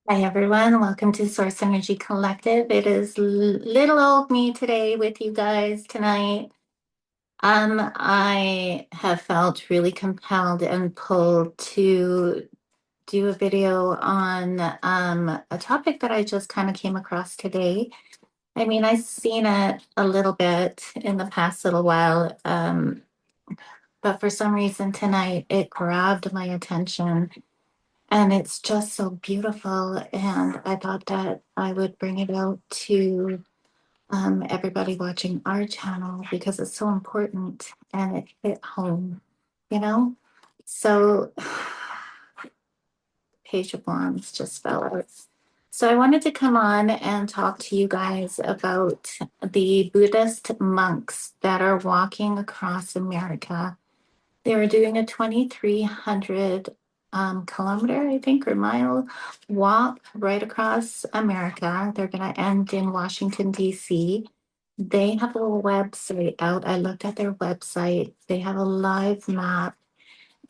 Hi everyone, welcome to Source Energy Collective. It is little old me today with you guys tonight. I have felt really compelled and pulled to do a video on a topic that I just kind of came across today. I mean, I've seen it a little bit in the past little while, but for some reason tonight it grabbed my attention. And it's just so beautiful. And I thought that I would bring it out to everybody watching our channel because it's so important and it hit home, you know? So, Page of Wands just fell out. So, I wanted to come on and talk to you guys about the Buddhist monks that are walking across America. They were doing a 2,300 kilometer, I think, or mile walk right across America. They're going to end in Washington, D.C. They have a website out. I looked at their website. They have a live map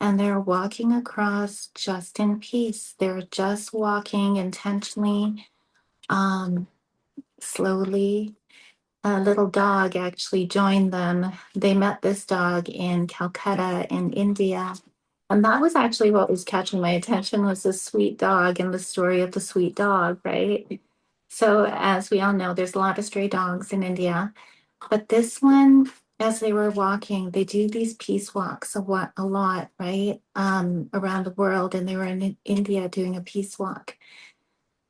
and they're walking across just in peace. They're just walking intentionally, um, slowly. A little dog actually joined them. They met this dog in Calcutta in India. And that was actually what was catching my attention was this sweet dog and the story of the sweet dog, right? So as we all know, there's a lot of stray dogs in India. But this one, as they were walking, they do these peace walks a lot, right? Around the world. And they were in India doing a peace walk.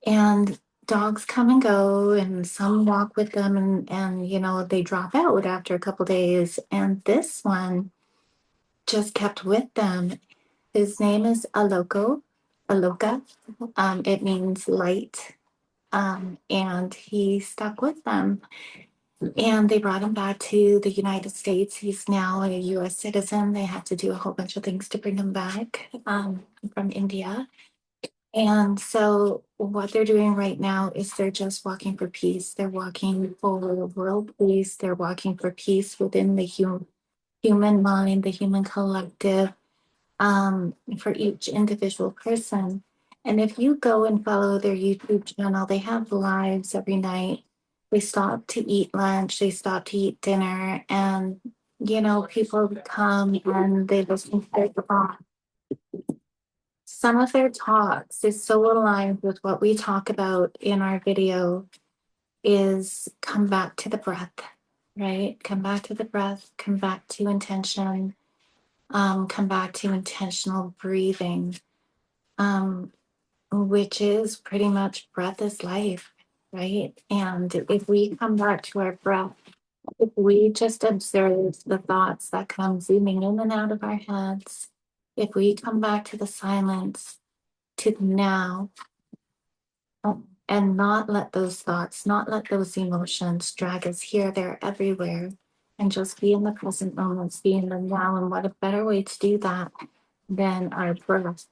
And dogs come and go, and some walk with them, and they drop out after a couple days. And this one just kept with them. His name is Aloka. It means light. And he stuck with them. And they brought him back to the United States. He's now a US citizen. They had to do a whole bunch of things to bring him back from India. And so what they're doing right now is they're just walking for peace. They're walking for world peace. They're walking for peace within the human mind, the human collective, for each individual person. And if you go and follow their YouTube channel, they have lives every night. They stop to eat lunch, they stop to eat dinner, and people come and they listen to their talk. Some of their talks is so aligned with what we talk about in our video is come back to the breath, right? Come back to the breath, come back to intention, come back to intentional breathing, um, which is pretty much breath is life, right? And if we come back to our breath, if we just observe the thoughts that come zooming in and out of our heads, if we come back to the silence, to the now, and not let those thoughts, not let those emotions drag us here, there, everywhere, and just be in the present moments, be in the now. And what a better way to do that than our breath.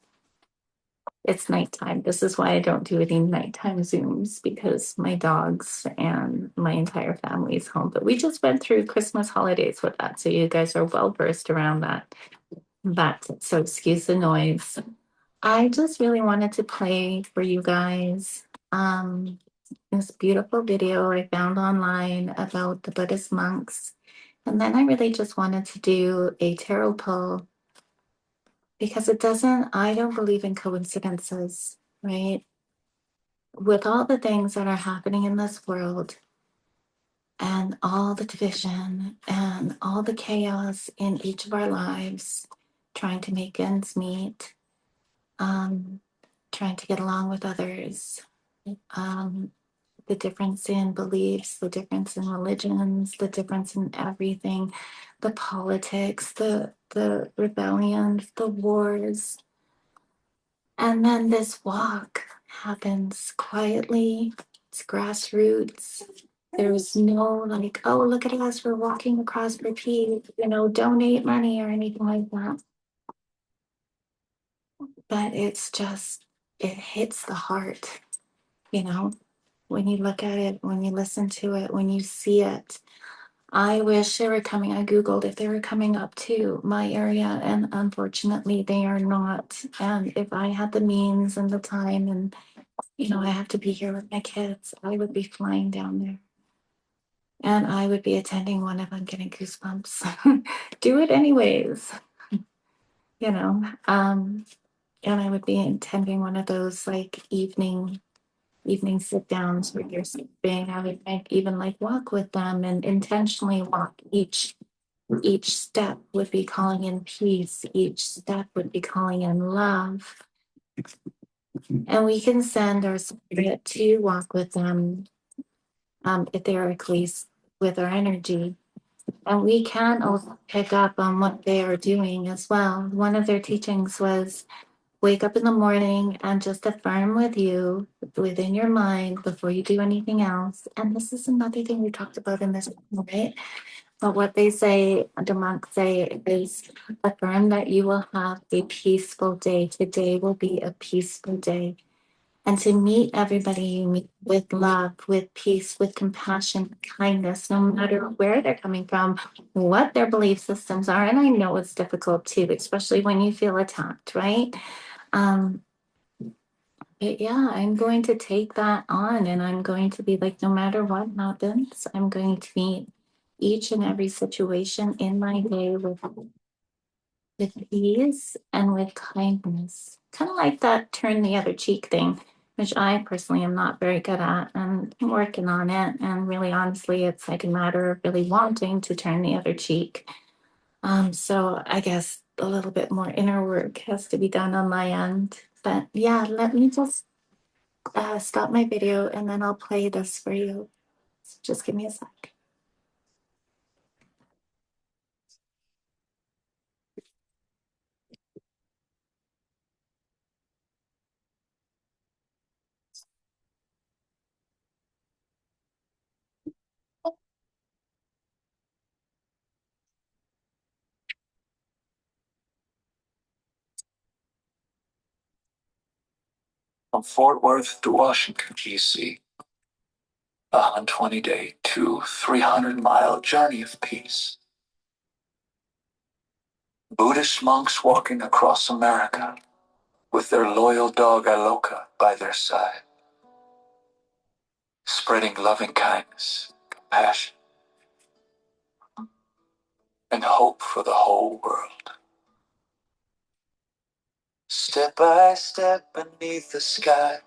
It's nighttime. This is why I don't do any nighttime Zooms because my dogs and my entire family is home. But we just went through Christmas holidays with that. So you guys are well versed around that. So excuse the noise. I just really wanted to play for you guys this beautiful video I found online about the Buddhist monks. And then I really just wanted to do a tarot pull because I don't believe in coincidences, right? With all the things that are happening in this world and all the division and all the chaos in each of our lives, trying to make ends meet, um, trying to get along with others, um, the difference in beliefs, the difference in religions, the difference in everything, the politics, the rebellions, the wars. And then this walk happens quietly. It's grassroots. There's no like, oh, look at us, we're walking across for peace, donate money or anything like that. But it's just, it hits the heart, you know, when you look at it, when you listen to it, when you see it. I wish they were coming. I Googled if they were coming up to my area, and unfortunately, they are not. And if I had the means and the time and I have to be here with my kids, I would be flying down there and I would be attending one if I'm getting goosebumps. Do it anyways, you know. And I would be attending one of those like evening sit downs where you're sleeping. I would even like walk with them and intentionally walk. Each step would be calling in peace. Each step would be calling in love. And we can send our spirit to walk with them etherically with our energy. And we can also pick up on what they are doing as well. One of their teachings was wake up in the morning and just affirm with you within your mind before you do anything else. And this is another thing we talked about in this, right? But what they say, the monks say, is affirm that you will have a peaceful day. Today will be a peaceful day. And to meet everybody you meet with love, with peace, with compassion, kindness, no matter where they're coming from, what their belief systems are. And I know it's difficult too, especially when you feel attacked, right? Um, but yeah, I'm going to take that on and I'm going to be like, no matter what happens, I'm going to meet each and every situation in my day with ease and with kindness. Kind of like that turn the other cheek thing, which I personally am not very good at. And I'm working on it. And really, honestly, it's like a matter of really wanting to turn the other cheek. So I guess a little bit more inner work has to be done on my end. But yeah, let me just stop my video and then I'll play this for you. So just give me a sec. From Fort Worth to Washington, D.C., a 120-day to 300-mile journey of peace. Buddhist monks walking across America with their loyal dog Aloka by their side, spreading loving kindness, compassion, and hope for the whole world. Step by step beneath the sky,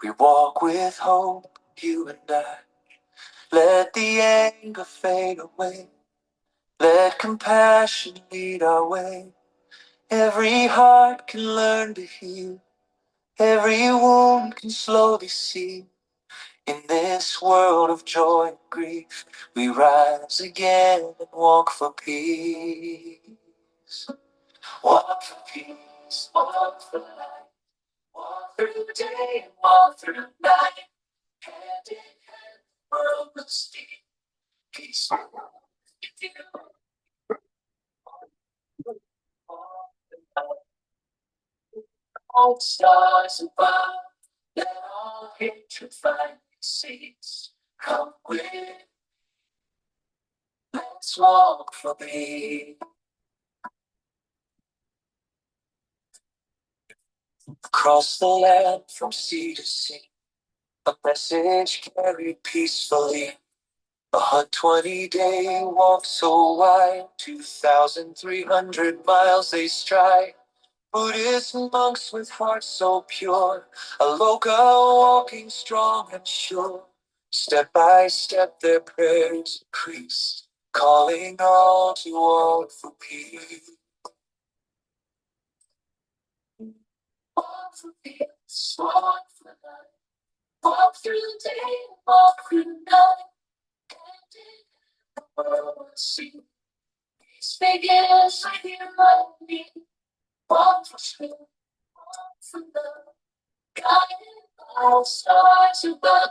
we walk with hope, you and I. Let the anger fade away. Let compassion lead our way. Every heart can learn to heal. Every wound can slowly see. In this world of joy and grief, we rise again and walk for peace. Walk for peace, walk for life. Walk through day and walk through night. Hand in hand, the world will see. Peace with you. All stars above, let all hatred finally cease. Come with, let's walk for me. Across the land from sea to sea, a message carried peacefully. A 120-day walk so wide, 2,300 miles they stride. Buddhist monks with hearts so pure, a loca walking strong and sure. Step by step their prayers increase, calling all to walk for peace. Walk for peace, walk for life. Walk through the day, walk through the night. And in the world will see. Peace begins with you and me. Walk for truth, walk for love. Guided by all stars above,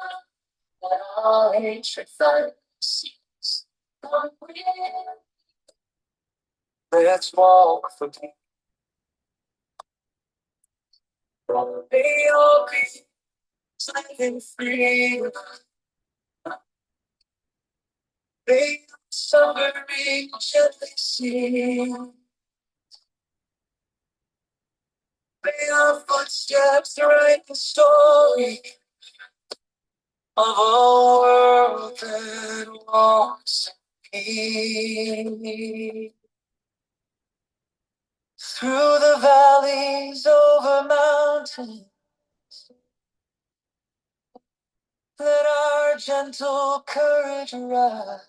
let all hatred finally cease. Come with, let's walk for peace. May all be living free. May the suffering gently sing. May our footsteps write the story of a world that walks in peace. Through the valleys, over mountains, let our gentle courage rise.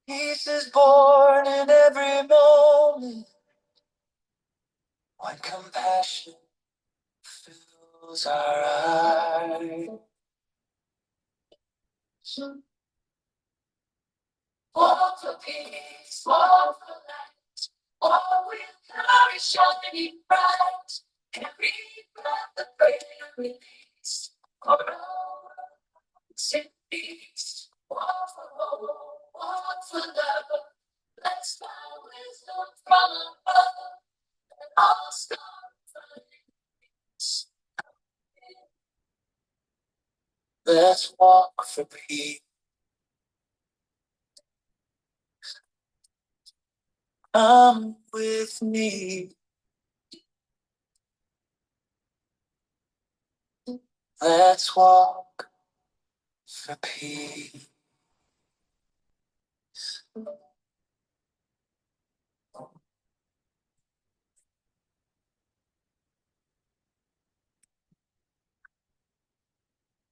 Peace is born in every moment when compassion fills our eyes. Walk for peace, walk for light, walk with glory shining bright. Every breath of prayer release, for all in peace. Walk for hope, walk for love. Blessed by wisdom from above, and all stars. Let's walk for peace. Come with me. Let's walk for peace.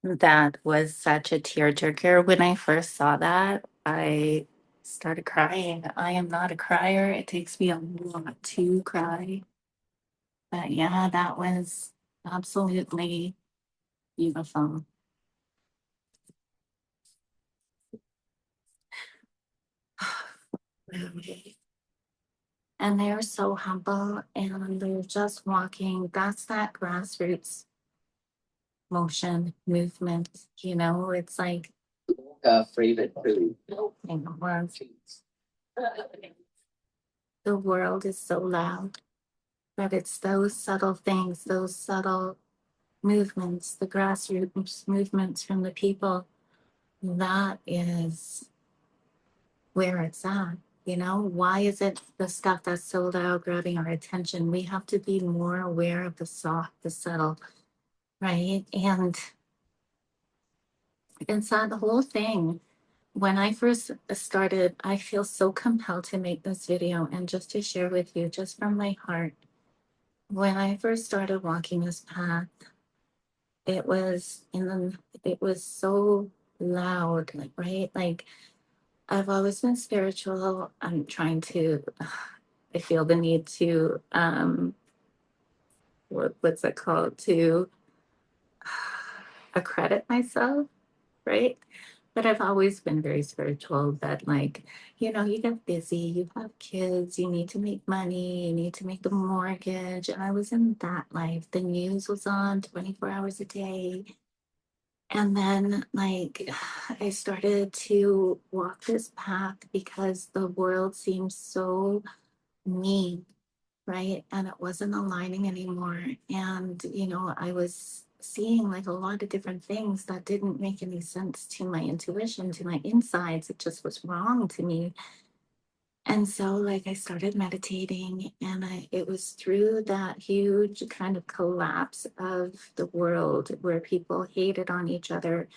That was such a tearjerker. When I first saw that, I started crying. I am not a crier. It takes me a lot to cry. But yeah, that was absolutely beautiful. Really. And they're so humble and they're just walking. That's that grassroots motion movement. It's like favorite food. The world is so loud, but it's those subtle things, those subtle movements, the grassroots movements from the people. That is where it's at. Why is it the stuff that's so loud grabbing our attention? We have to be more aware of the soft, the subtle, right? And it's that whole thing. When I first started, I feel so compelled to make this video and just to share with you, just from my heart. When I first started walking this path, it was so loud, like, right? Like, I've always been spiritual. I feel the need to, what's it called? To accredit myself, right? But I've always been very spiritual, that like, you get busy, you have kids, you need to make money, you need to make the mortgage. And I was in that life. The news was on 24 hours a day. And then, like, I started to walk this path because the world seemed so mean, right? And it wasn't aligning anymore. And, I was seeing like a lot of different things that didn't make any sense to my intuition, to my insides. It just was wrong to me. And so, like, I started meditating, and it was through that huge kind of collapse of the world where people hated on each other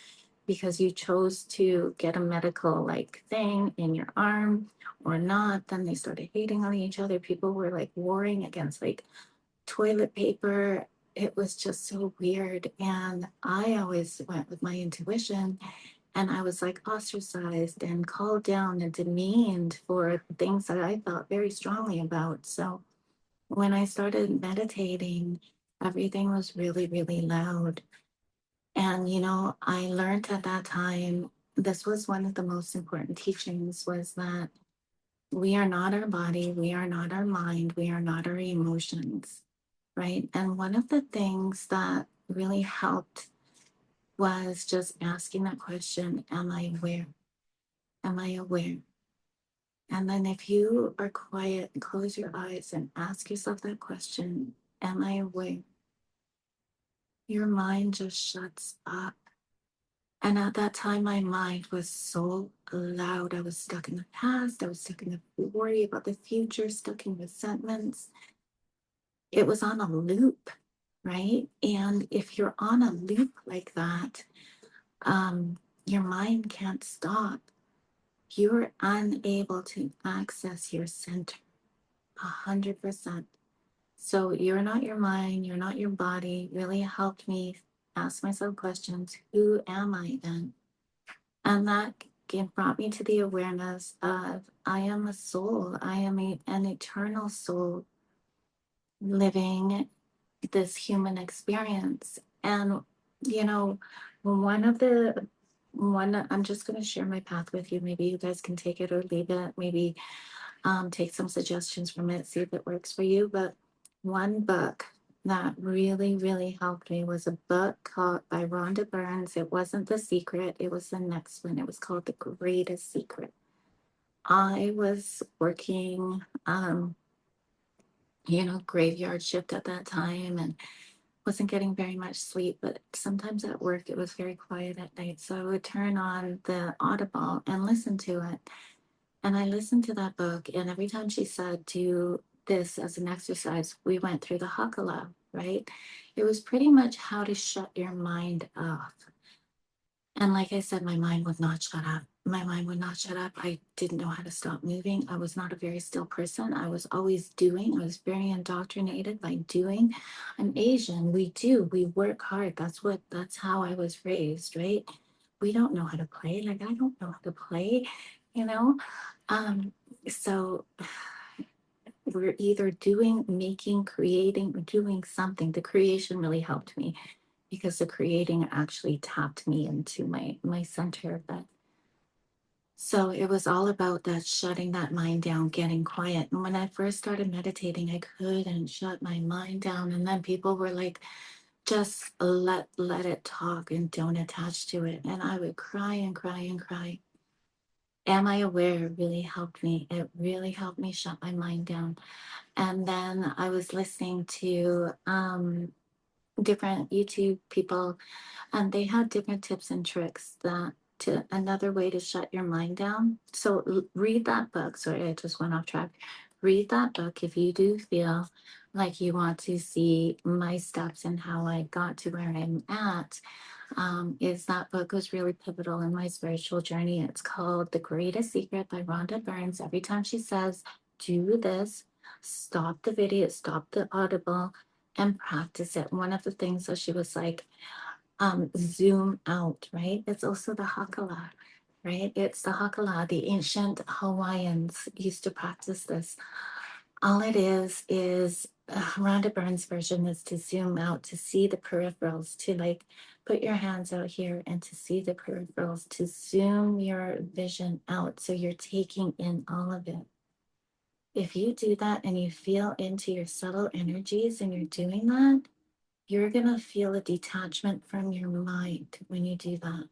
because you chose to get a medical like thing in your arm or not. Then they started hating on each other. People were like warring against like toilet paper. It was just so weird. And I always went with my intuition, and I was like ostracized and called down and demeaned for things that I felt very strongly about. So when I started meditating, everything was really, really loud. And, I learned at that time, this was one of the most important teachings, was that we are not our body, we are not our mind, we are not our emotions, right? And one of the things that really helped was just asking that question, am I aware? Am I aware? And then if you are quiet, close your eyes and ask yourself that question, am I aware? Your mind just shuts up. And at that time, my mind was so loud. I was stuck in the past. I was stuck in the worry about the future, stuck in resentments. It was on a loop. right? And if you're on a loop like that, your mind can't stop. You're unable to access your center 100%. So you're not your mind, you're not your body. Really helped me ask myself questions. Who am I then? And that brought me to the awareness of I am a soul. I am an eternal soul living this human experience. And, you know, one of the one I'm just going to share my path with you. Maybe you guys can take it or leave it. Maybe take some suggestions from it, see if it works for you. But one book that really, really helped me was a book called by Rhonda Burns. It wasn't The Secret, it was the next one. It was called The Greatest Secret. I was working, graveyard shift at that time and wasn't getting very much sleep, but sometimes at work it was very quiet at night. So I would turn on the Audible and listen to it. And I listened to that book, and every time she said, do this as an exercise, we went through the Hakala, right? It was pretty much how to shut your mind off. And like I said, my mind would not shut up. My mind would not shut up. I didn't know how to stop moving. I was not a very still person. I was always doing. I was very indoctrinated by doing. I'm Asian. We work hard. That's how I was raised, right? We don't know how to play. Like, I don't know how to play, you know? Um, so we're either doing, making, creating, or doing something. The creation really helped me because the creating actually tapped me into my center. But so it was all about that shutting that mind down, getting quiet. And when I first started meditating, I couldn't shut my mind down. And then people were like, just let it talk and don't attach to it. And I would cry and cry and cry. Am I aware really helped me. It really helped me shut my mind down. And then I was listening to different YouTube people, and they had different tips and tricks that to another way to shut your mind down. So read that book. Sorry, I just went off track. Read that book if you do feel like you want to see my steps and how I got to where I'm at. Is that book was really pivotal in my spiritual journey. It's called The Greatest Secret by Rhonda Burns. Every time she says, do this, stop the video, stop the audible, and practice it. One of the things that she was like, zoom out, right? It's also the hakala, right? It's the hakala. The ancient Hawaiians used to practice this. All it is Rhonda Burns' version is to zoom out, to see the peripherals, to like put your hands out here and to see the peripherals, to zoom your vision out. So you're taking in all of it. If you do that and you feel into your subtle energies and you're doing that, you're going to feel a detachment from your mind when you do that,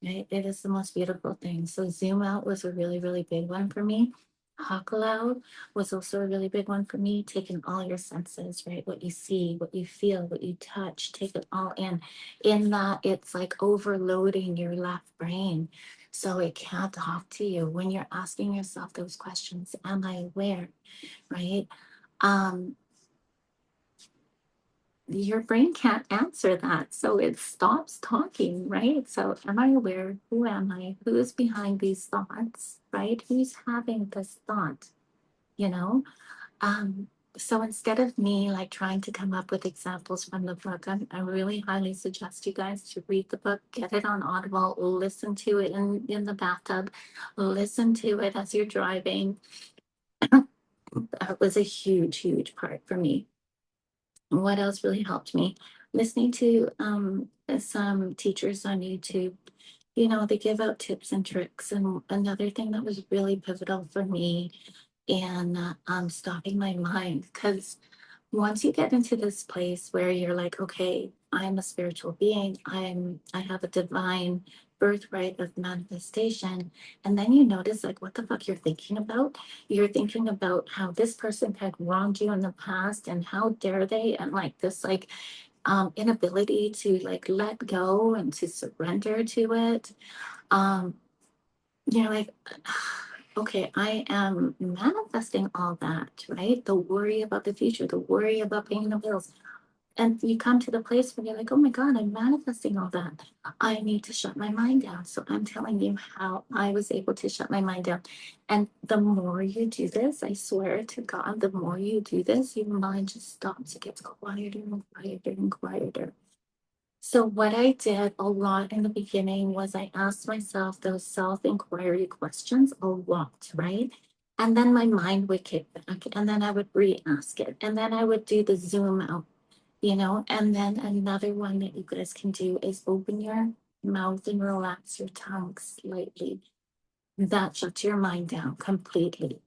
right? It is the most beautiful thing. So, zoom out was a really, really big one for me. Huckle out was also a really big one for me. Taking all your senses, right? What you see, what you feel, what you touch, take it all in. In that, it's like overloading your left brain. So, it can't talk to you when you're asking yourself those questions. Am I aware, right? Um, your brain can't answer that. So it stops talking, right? So am I aware? Who am I? Who is behind these thoughts, right? Who's having this thought, you know? Um, so instead of me like trying to come up with examples from the book, I really highly suggest you guys to read the book, get it on Audible, listen to it in the bathtub, listen to it as you're driving. That was a huge, huge part for me. What else really helped me? Listening to some teachers on YouTube. You know, they give out tips and tricks. And another thing that was really pivotal for me in stopping my mind, because once you get into this place where you're like, okay, I'm a spiritual being, I have a divine birthright of manifestation, and then you notice like what the fuck you're thinking about. You're thinking about how this person had wronged you in the past and how dare they, and like this like inability to like let go and to surrender to it. um you're like, okay, I am manifesting all that, right? The worry about the future, the worry about paying the bills, And you come to the place where you're like, oh my God, I'm manifesting all that. I need to shut my mind down. So I'm telling you how I was able to shut my mind down. And the more you do this, I swear to God, the more you do this, your mind just stops. It gets quieter and quieter and quieter. So what I did a lot in the beginning was I asked myself those self-inquiry questions a lot, right? And then my mind would kick back, and then I would re-ask it, and then I would do the zoom out, and then another one that you guys can do is open your mouth and relax your tongue slightly. That shuts your mind down completely,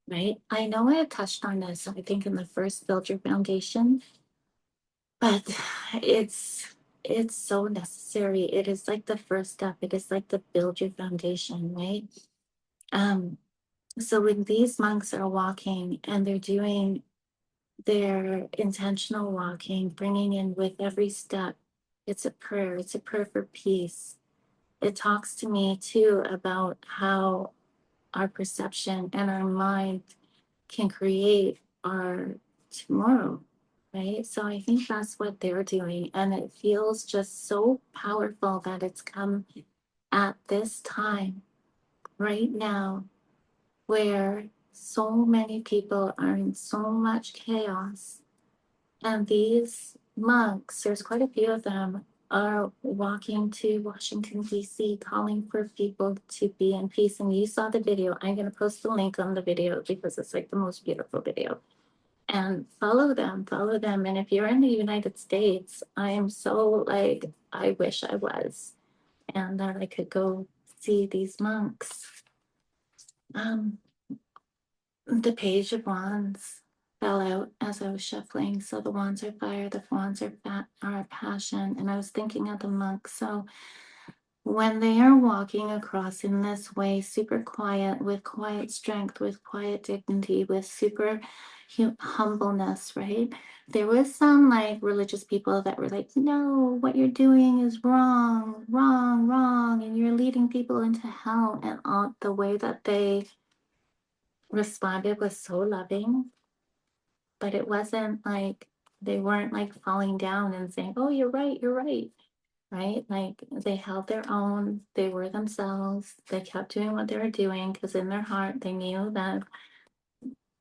right? I know I had touched on this, I think, in the first Build Your Foundation, but it's so necessary. It is like the first step. It is like the build your foundation, right? Um, so when these monks are walking and they're doing their intentional walking, bringing in with every step, it's a prayer. It's a prayer for peace. It talks to me too about how our perception and our mind can create our tomorrow, right? So I think that's what they're doing. And it feels just so powerful that it's come at this time, right now, where so many people are in so much chaos. And these monks, there's quite a few of them, are walking to Washington, D.C., calling for people to be in peace. And you saw the video. I'm going to post the link on the video because it's like the most beautiful video. And follow them, follow them. And if you're in the United States, I am so like, I wish I was, and that I could go see these monks. Um, the Page of Wands fell out as I was shuffling. So the wands are fire, the wands are passion. And I was thinking of the monks. So when they are walking across in this way, super quiet, with quiet strength, with quiet dignity, with super humbleness, right? There was some like religious people that were like, no, what you're doing is wrong, wrong, wrong, and you're leading people into hell. And all the way that they responded was so loving, but it wasn't like they weren't like falling down and saying, oh, you're right, you're right. Right? Like they held their own, they were themselves, they kept doing what they were doing because in their heart they knew that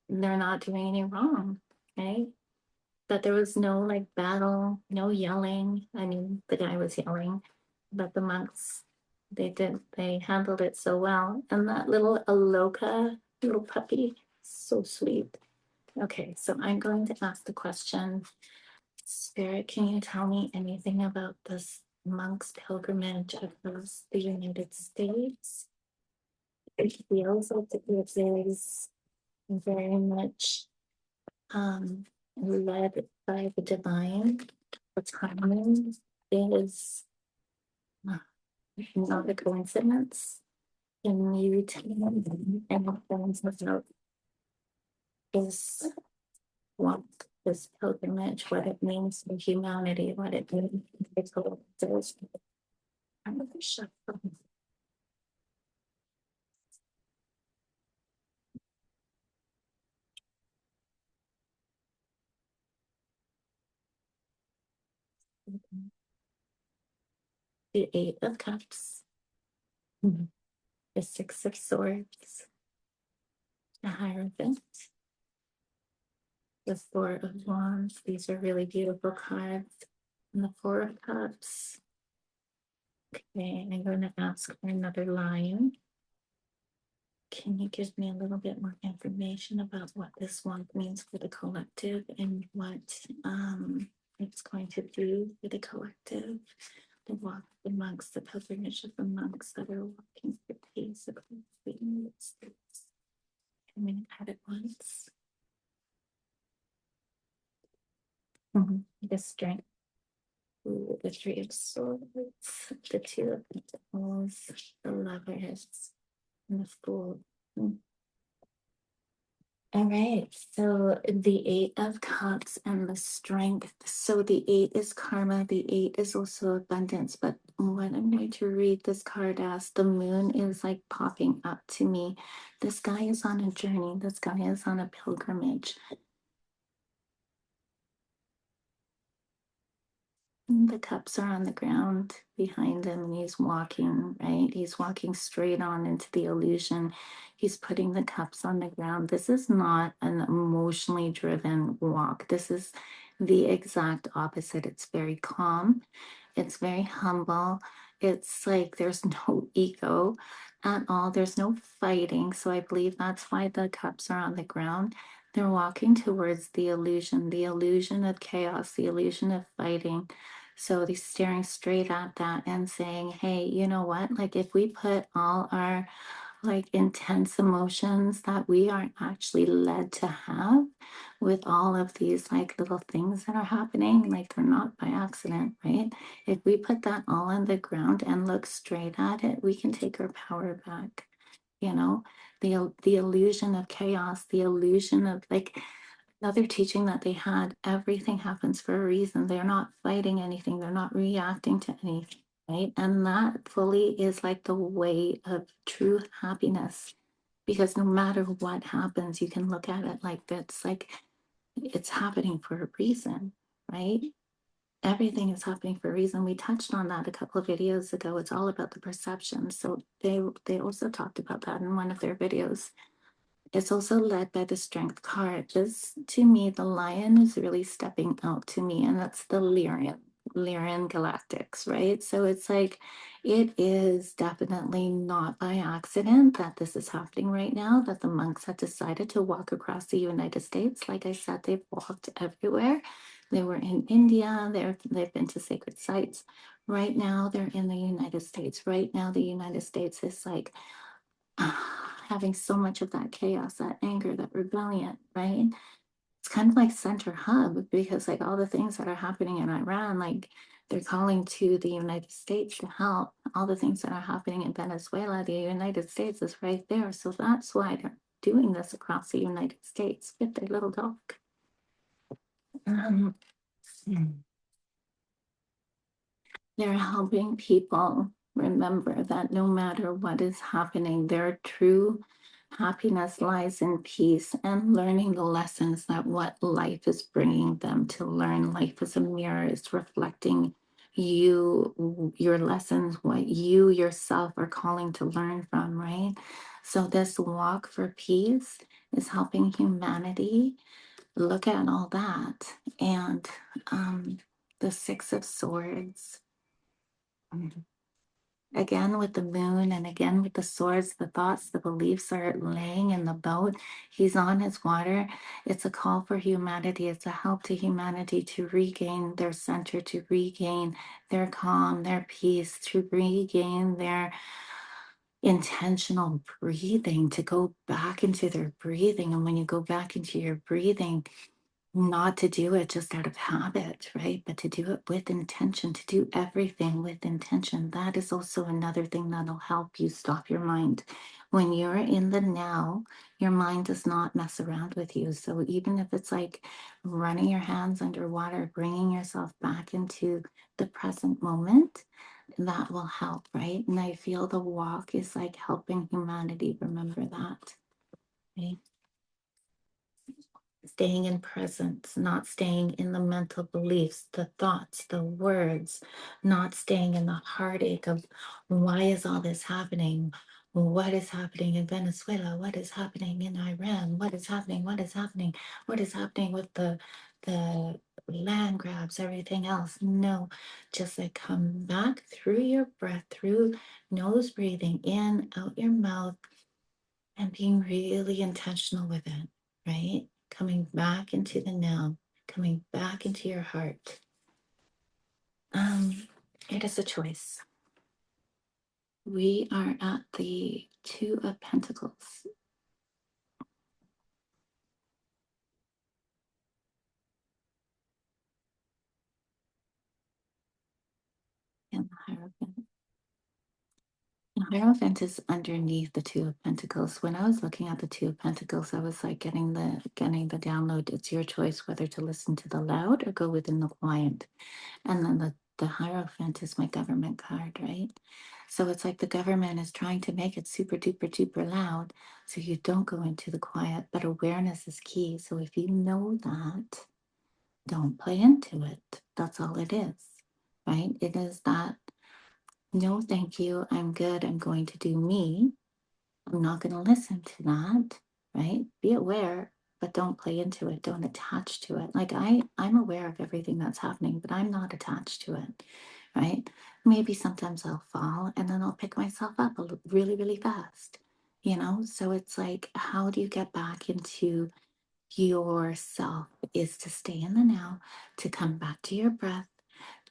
they're not doing any wrong, right? That there was no like battle, no yelling. I mean, the guy was yelling, but the monks, they handled it so well. And that little Aloka, little puppy, so sweet. Okay, so I'm going to ask the question, Spirit, can you tell me anything about this monk's pilgrimage across the United States? It feels like it is very much led by the divine. The timing is not a coincidence. Can you tell me anything about this walk, this pilgrimage, what it means for humanity, what it means for the collective? I'm gonna shut up. The Eight of Cups, the Six of Swords, the Hierophant, the Four of Wands. These are really beautiful cards. And the Four of Cups. Okay, I'm going to ask for another line. Can you give me a little bit more information about what this one means for the collective and what it's going to do for the collective? The walk of the monks, the pilgrimage of the monks that are walking for peace across the United States. I'm going to add it once. The strength. Ooh, the Three of Swords, the Two of Pentacles, the Lovers, and the Fool. All right, so the Eight of Cups and the Strength. So the Eight is karma, the Eight is also abundance. But what I'm going to read this card as, the moon is like popping up to me. This guy is on a journey, this guy is on a pilgrimage. The cups are on the ground behind him and he's walking, right? He's walking straight on into the illusion. He's putting the cups on the ground. This is not an emotionally driven walk. This is the exact opposite. It's very calm, it's very humble. It's like there's no ego at all, there's no fighting. So I believe that's why the cups are on the ground. They're walking towards the illusion of chaos, the illusion of fighting. So they're staring straight at that and saying, hey, you know what? Like, if we put all our like intense emotions that we are actually led to have with all of these like little things that are happening, like they're not by accident, right? If we put that all on the ground and look straight at it, we can take our power back. You know, the illusion of chaos, the illusion of like another teaching that they had, everything happens for a reason. They're not fighting anything, they're not reacting to anything, right? And that fully is like the way of true happiness. Because no matter what happens, you can look at it like that's like it's happening for a reason, right? Everything is happening for a reason. We touched on that a couple of videos ago. It's all about the perception. So they also talked about that in one of their videos. It's also led by the strength card. This, to me, the lion is really stepping out to me, and that's the Lyrian Galactics, right? So it's like, it is definitely not by accident that this is happening right now, that the monks have decided to walk across the United States. Like I said, they've walked everywhere. They were in India, they've been to sacred sites. Right now, they're in the United States. Right now, the United States is like, having so much of that chaos, that anger, that rebellion, right? It's kind of like center hub because like all the things that are happening in Iran, like they're calling to the United States to help. All the things that are happening in Venezuela, the United States is right there. So that's why they're doing this across the United States with their little dog. Um, They're helping people remember that no matter what is happening, their true happiness lies in peace and learning the lessons that what life is bringing them to learn. Life is a mirror, it's reflecting your lessons, what you yourself are calling to learn from, right? So, this walk for peace is helping humanity look at all that. And the Six of Swords, again with the moon and again with the swords, the thoughts, the beliefs are laying in the boat. He's on his water. It's a call for humanity. It's a help to humanity to regain their center, to regain their calm, their peace, to regain their intentional breathing, to go back into their breathing. And when you go back into your breathing, not to do it just out of habit, right? But to do it with intention, to do everything with intention. That is also another thing that'll help you stop your mind. When you're in the now, your mind does not mess around with you. So even if it's like running your hands underwater, bringing yourself back into the present moment, that will help, right? And I feel the walk is like helping humanity remember that, right? Staying in presence, not staying in the mental beliefs, the thoughts, the words, not staying in the heartache of why is all this happening? What is happening in Venezuela? What is happening in Iran? What is happening? What is happening? What is happening with the land grabs, everything else? No, just like come back through your breath, through nose breathing in, out your mouth, and being really intentional with it, right? Coming back into the now, coming back into your heart. It is a choice. We are at the Two of Pentacles and the Hierophant. The Hierophant is underneath the Two of Pentacles. When I was looking at the Two of Pentacles, I was like getting the download. It's your choice whether to listen to the loud or go within the quiet. And then the Hierophant is my government card, right? So it's like the government is trying to make it super duper duper loud so you don't go into the quiet, but awareness is key. So if you know that, don't play into it. That's all it is. right? It is that, no, thank you. I'm good. I'm going to do me. I'm not going to listen to that, right? Be aware, but don't play into it. Don't attach to it. Like I'm aware of everything that's happening, but I'm not attached to it, right? Maybe sometimes I'll fall and then I'll pick myself up really, really fast, you know? So it's like, how do you get back into yourself? Is to stay in the now, to come back to your breath,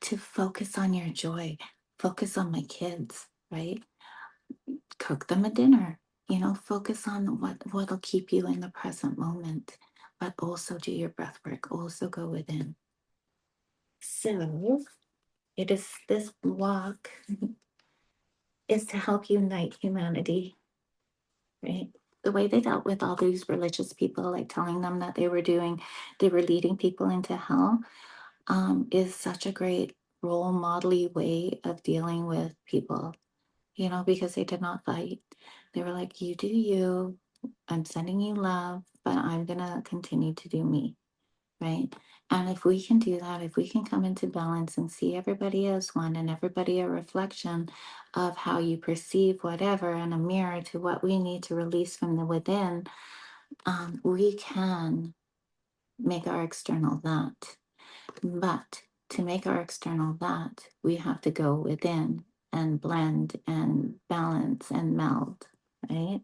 to focus on your joy, focus on my kids, right? Cook them a dinner, you know, focus on what'll keep you in the present moment, but also do your breath work, also go within. So it is, this walk is to help unite humanity, right? The way they dealt with all these religious people, like telling them that they were leading people into hell, is such a great role model way of dealing with people, you know, because they did not fight. They were like, you do you, I'm sending you love, but I'm going to continue to do me, right? And if we can do that, if we can come into balance and see everybody as one and everybody a reflection of how you perceive whatever, and a mirror to what we need to release from the within, we can make our external that. But to make our external that, we have to go within and blend and balance and meld, right?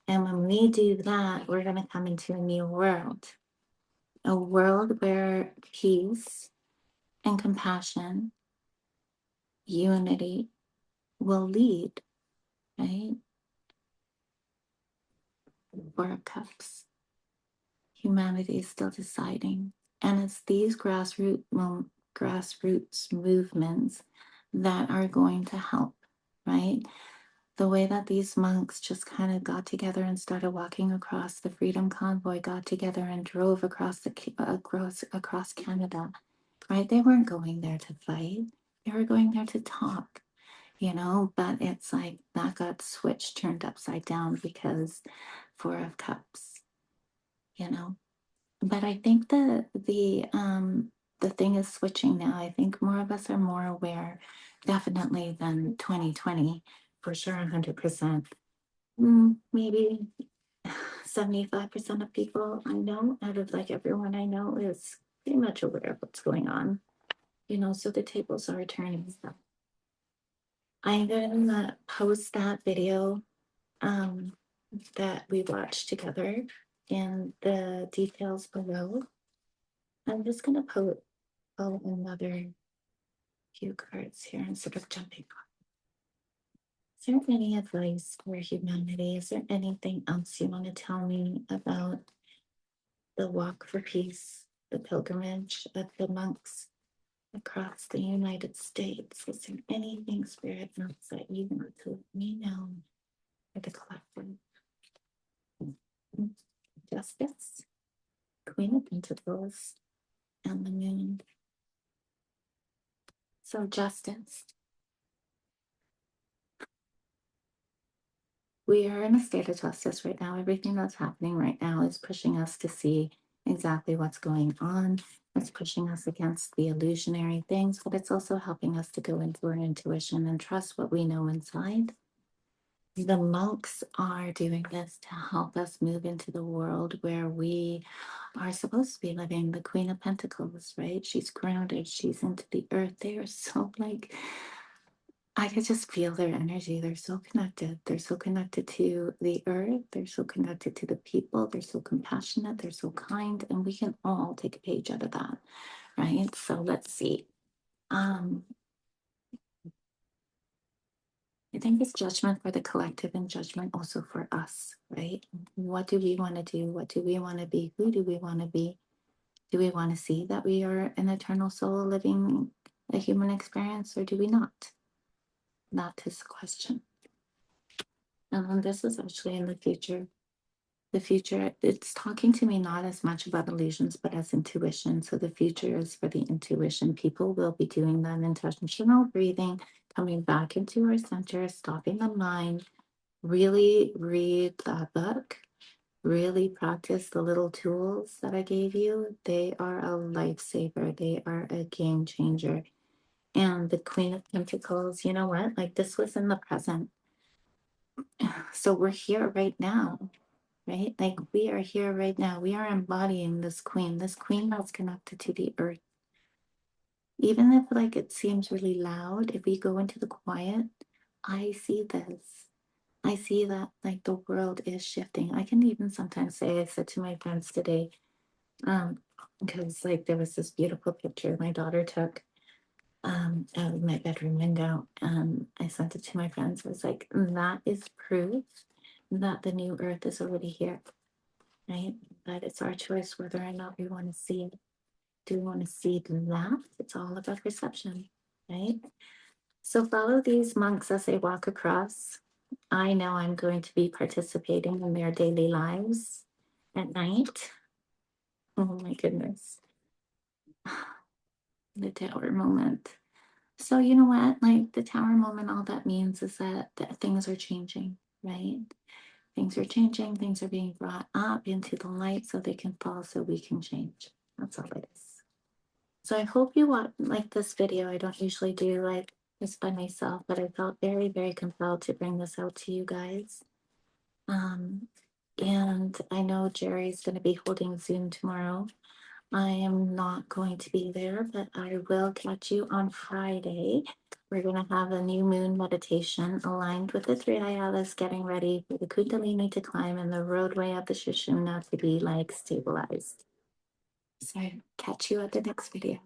And when we do that, we're going to come into a new world, a world where peace and compassion, unity will lead, right? Four of Cups. Humanity is still deciding. And it's these grassroots movements that are going to help, right? The way that these monks just kind of got together and started walking across the Freedom Convoy, got together and drove across across Canada, right? They weren't going there to fight. They were going there to talk, you know, but it's like that got switched, turned upside down because Four of Cups, you know. But I think the thing is switching now. I think more of us are more aware, definitely, than 2020, for sure, 100%. Maybe 75% of people I know, out of like everyone I know, is pretty much aware of what's going on. You know, so the tables are turning. So I'm gonna post that video um, that we watched together in the details below. I'm just gonna put another few cards here instead of jumping. Is there any advice for humanity? Is there anything else you want to tell me about the walk for peace, the pilgrimage of the monks across the United States? Is there anything, Spirit, else that you want to let me know for the collective? Justice, Queen of Pentacles, and the Moon. So, justice. We are in a state of justice right now. Everything that's happening right now is pushing us to see exactly what's going on. It's pushing us against the illusionary things, but it's also helping us to go into our intuition and trust what we know inside. The monks are doing this to help us move into the world where we are supposed to be living. The Queen of Pentacles, right? She's grounded, she's into the earth. They are so like, I could just feel their energy. They're so connected. They're so connected to the earth. They're so connected to the people. They're so compassionate. They're so kind. And we can all take a page out of that, right? So let's see. I think it's judgment for the collective and judgment also for us, right? What do we want to do? What do we want to be? Who do we want to be? Do we want to see that we are an eternal soul living a human experience, or do we not? That is the question. And this is actually in the future. The future, it's talking to me not as much about illusions, but as intuition. So the future is for the intuition. People will be doing that intentional breathing, coming back into our center, stopping the mind, really read that book, really practice the little tools that I gave you. They are a lifesaver. They are a game changer. and the Queen of Pentacles. You know what? Like this was in the present. So we're here right now, right? Like we are here right now. We are embodying this queen that's connected to the earth. Even if like it seems really loud, if we go into the quiet, I see this. I see that like the world is shifting. I can even sometimes say, I said to my friends today, um, because like there was this beautiful picture my daughter took out of my bedroom window, and I sent it to my friends. I was like, that is proof that the new earth is already here, right? But it's our choice whether or not we want to see it. Do we want to see that? It's all about perception, right? So follow these monks as they walk across. I know I'm going to be participating in their daily lives at night. Oh my goodness. The tower moment. So you know what? Like the tower moment, all that means is that things are changing, right? Things are changing, things are being brought up into the light so they can fall so we can change. That's all it is. So I hope you want like this video. I don't usually do like this by myself, but I felt very, very compelled to bring this out to you guys. Um, and I know Jerry's going to be holding Zoom tomorrow. I am not going to be there, but I will catch you on Friday. We're going to have a new moon meditation aligned with the three ayalas, getting ready for the Kundalini to climb and the roadway of the Sushumna to be like stabilized. So catch you at the next video.